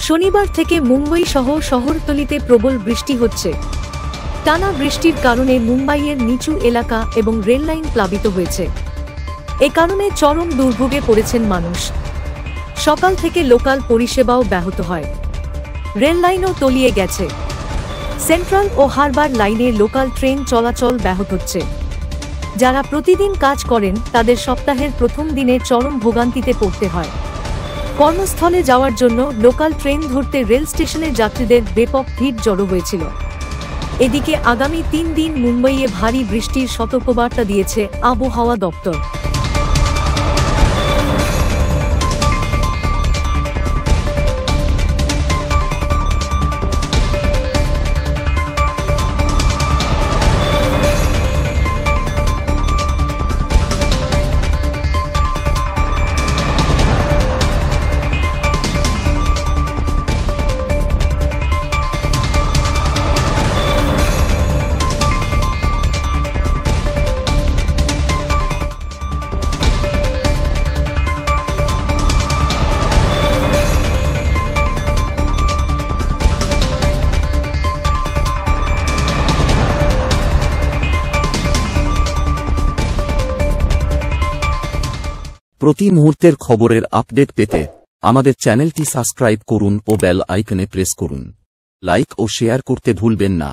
শনিবার থেকে মুম্বই সহ শহরতলিতে প্রবল বৃষ্টি হচ্ছে। টানা বৃষ্টির কারণে মুম্বাইয়ের নিচু এলাকা এবং রেললাইন প্লাবিত হয়েছে। এ কারণে চরম দুর্ভোগে পড়েছেন মানুষ। সকাল থেকে লোকাল পরিষেবাও ব্যাহত হয়। রেললাইনও তলিয়ে গেছে। সেন্ট্রাল ও হারবার লাইনে লোকাল ট্রেন চলাচল ব্যাহত হচ্ছে। যারা প্রতিদিন কাজ করেন তাদের সপ্তাহের প্রথম দিনে চরম ভোগান্তিতে পড়তে হয়। কর্মস্থলে যাওয়ার জন্য লোকাল ট্রেন ধরতে রেল স্টেশনে যাত্রীদের ব্যাপক ভিড় জড়ো হয়েছিল। এদিকে আগামী 3 দিন মুম্বইয়ে ভারী বৃষ্টির সতর্কবার্তা দিয়েছে আবহাওয়া দপ্তর। প্রতি মুহূর্তের খবরের আপডেট পেতে আমাদের চ্যানেলটি সাবস্ক্রাইব করুন ও বেল আইকনে প্রেস করুন। লাইক ও শেয়ার করতে ভুলবেন না।